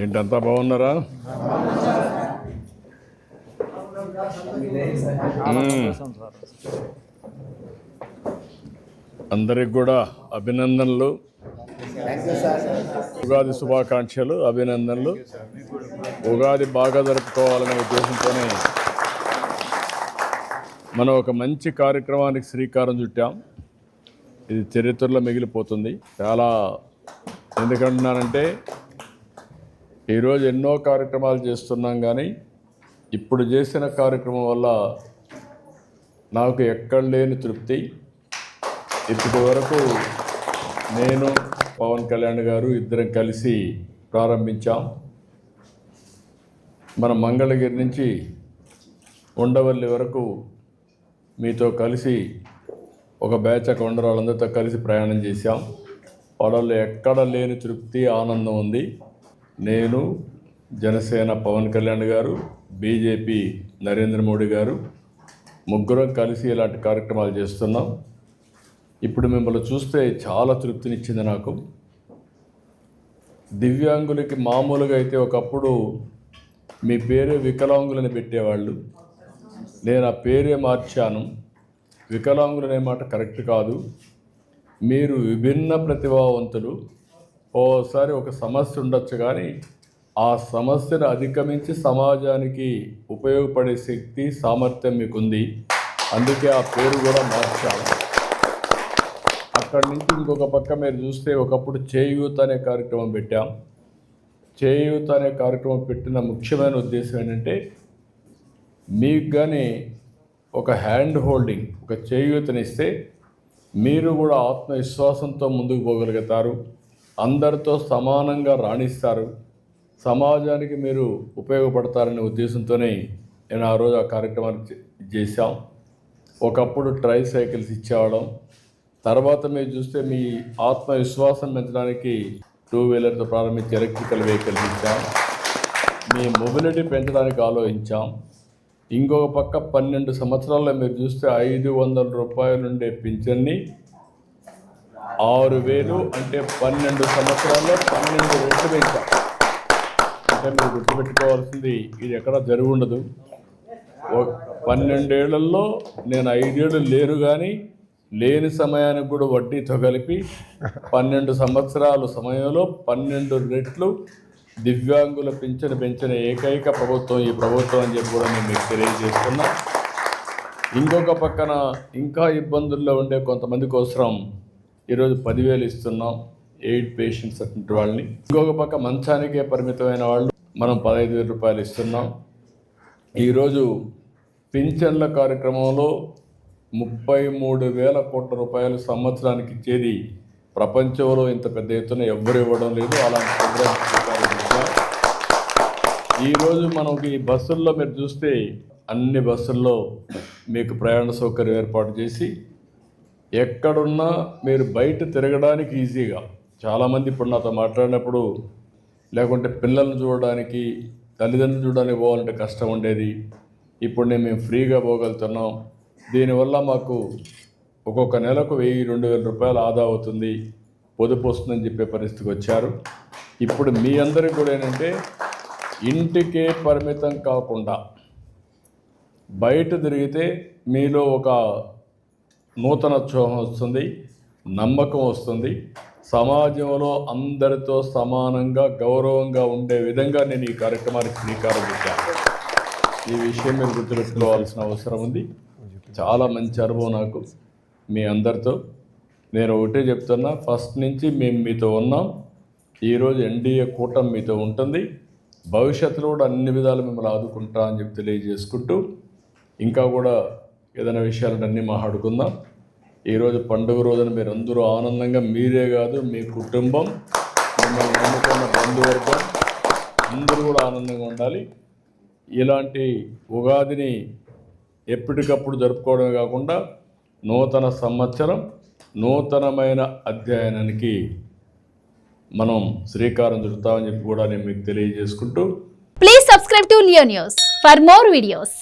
ఏంటంతా బాగున్నారా? అందరికి కూడా అభినందనలు, ఉగాది శుభాకాంక్షలు, అభినందనలు. ఉగాది బాగా జరుపుకోవాలనే ఉద్దేశంతోనే మనం ఒక మంచి కార్యక్రమానికి శ్రీకారం చుట్టాం. ఇది చరిత్రలో మిగిలిపోతుంది. చాలా ఎందుకంటున్నానంటే ఈరోజు ఎన్నో కార్యక్రమాలు చేస్తున్నాం, కానీ ఇప్పుడు చేసిన కార్యక్రమం వల్ల నాకు ఎక్కడ లేని తృప్తి. ఇప్పటి వరకు నేను పవన్ కళ్యాణ్ గారు ఇద్దరం కలిసి ప్రారంభించాం. మన మంగళగిరి నుంచి ఉండవల్లి వరకు మీతో కలిసి ఒక బ్యాచ్ అక్కడ వాళ్ళందరితో కలిసి ప్రయాణం చేశాం. వాళ్ళలో ఎక్కడ లేని తృప్తి, ఆనందం ఉంది. నేను, జనసేన పవన్ కళ్యాణ్ గారు, బీజేపీ నరేంద్ర మోడీ గారు ముగ్గురం కలిసి ఇలాంటి కార్యక్రమాలు చేస్తున్నాం. ఇప్పుడు మిమ్మల్ని చూస్తే చాలా తృప్తినిచ్చింది నాకు. దివ్యాంగులకి మామూలుగా అయితే ఒకప్పుడు మీ పేరే వికలాంగులని పెట్టేవాళ్ళు. నేను ఆ పేరే మార్చాను. వికలాంగులనే మాట కరెక్ట్ కాదు. మీరు విభిన్న ప్రతిభావంతులు. ఓసారి ఒక సమస్య ఉండొచ్చు, కానీ ఆ సమస్యను అధిగమించి సమాజానికి ఉపయోగపడే శక్తి, సామర్థ్యం మీకుంది. అందుకే ఆ పేరు కూడా మార్చాలి. అక్కడి నుంచి ఇంకొక పక్క మీరు చూస్తే ఒకప్పుడు చేయూత్ అనే కార్యక్రమం పెట్టాం. చేయూత్ అనే కార్యక్రమం పెట్టిన ముఖ్యమైన ఉద్దేశం ఏంటంటే మీకు కానీ ఒక హ్యాండ్ హోల్డింగ్, ఒక చేయూతనిస్తే మీరు కూడా ఆత్మవిశ్వాసంతో ముందుకు పోగలుగుతారు, అందరితో సమానంగా రాణిస్తారు, సమాజానికి మీరు ఉపయోగపడతారనే ఉద్దేశంతోనే నేను ఆ రోజు ఆ కార్యక్రమాన్ని చేశాం. ఒకప్పుడు ట్రై సైకిల్స్ ఇచ్చేవాళ్ళం. తర్వాత మీరు చూస్తే మీ ఆత్మవిశ్వాసం పెంచడానికి 2 వీలర్తో ప్రారంభించి ఎలక్ట్రికల్ వెహికల్స్ ఇచ్చాం. మీ మొబిలిటీ పెంచడానికి ఆలోచించాం. ఇంకొక పక్క 12 సంవత్సరాల్లో మీరు చూస్తే 500 రూపాయల నుండే పింఛన్ని 6,000, అంటే 12 సంవత్సరాల్లో 12 రెట్లు పెంచాం. అంటే మీరు గుర్తుపెట్టుకోవాల్సింది, ఇది ఎక్కడ జరిగి ఉండదు. 12 ఏళ్లలో నేను 5 ఏళ్ళు లేరు, కానీ లేని సమయానికి కూడా వడ్డీతో కలిపి 12 సంవత్సరాల సమయంలో 12 రెట్లు దివ్యాంగుల పింఛను పెంచిన ఏకైక ప్రభుత్వం ఈ ప్రభుత్వం అని చెప్పి కూడా నేను మీకు తెలియజేస్తున్నా. ఇంకొక పక్కన ఇంకా ఇబ్బందుల్లో ఉండే కొంతమంది కోసం ఈరోజు 10,000 ఇస్తున్నాం, 8 పేషెంట్స్ అటువంటి వాళ్ళని. ఇంకొక పక్క మంచానికే పరిమితమైన వాళ్ళు మనం 15,000 రూపాయలు ఇస్తున్నాం. ఈరోజు పింఛన్ల కార్యక్రమంలో 33,000 కోట్ల రూపాయలు సంవత్సరానికి ఇచ్చేది ప్రపంచంలో ఇంత పెద్ద ఎత్తున ఎవ్వరు ఇవ్వడం లేదు. అలాంటి ప్రోగ్రామ్ ఈరోజు మనకి బస్సుల్లో మీరు చూస్తే అన్ని బస్సుల్లో మీకు ప్రయాణ సౌకర్యం ఏర్పాటు చేసి ఎక్కడున్నా మీరు బయట తిరగడానికి ఈజీగా. చాలామంది ఇప్పుడు నాతో మాట్లాడినప్పుడు, లేకుంటే పిల్లల్ని చూడడానికి, తల్లిదండ్రులు చూడడానికి పోవాలంటే కష్టం ఉండేది. ఇప్పుడు మేము ఫ్రీగా పోగలుగుతున్నాం. దీనివల్ల మాకు ఒక్కొక్క నెలకు 1,000-2,000 రూపాయలు ఆదా అవుతుంది, పొదుపు వస్తుందని చెప్పే పరిస్థితికి వచ్చారు. ఇప్పుడు మీ అందరికీ కూడా ఏంటంటే ఇంటికే పరిమితం కాకుండా బయట తిరిగితే మీలో ఒక నూతనోత్సాహం వస్తుంది, నమ్మకం వస్తుంది. సమాజంలో అందరితో సమానంగా గౌరవంగా ఉండే విధంగా నేను ఈ కార్యక్రమానికి శ్రీకారం చుట్టాను. ఈ విషయం మీరు గుర్తుపెట్టుకోవాల్సిన అవసరం ఉంది. చాలా మంచి అనుభవం నాకు మీ అందరితో. నేను ఒకటే చెప్తున్నా, ఫస్ట్ నుంచి మేము మీతో ఉన్నాం. ఈరోజు ఎన్డీఏ కూటమి మీతో ఉంటుంది. భవిష్యత్తులో కూడా అన్ని విధాలు మిమ్మల్ని ఆదుకుంటా అని చెప్పి తెలియజేసుకుంటూ, ఇంకా కూడా ఏదైనా విషయాలన్నీ మాట్లాడుకుందాం. ఈరోజు పండుగ రోజున మీరు అందరూ ఆనందంగా, మీరే కాదు మీ కుటుంబం, మిమ్మల్ని నమ్ముకున్న బంధువర్గం అందరూ కూడా ఆనందంగా ఉండాలి. ఇలాంటి ఉగాదిని ఎప్పటికప్పుడు జరుపుకోవడమే కాకుండా నూతన సంవత్సరం, నూతనమైన అధ్యయనానికి మనం శ్రీకారం చుడతామని చెప్పి కూడా నేను మీకు తెలియజేసుకుంటూ, please subscribe to Leo news for more videos.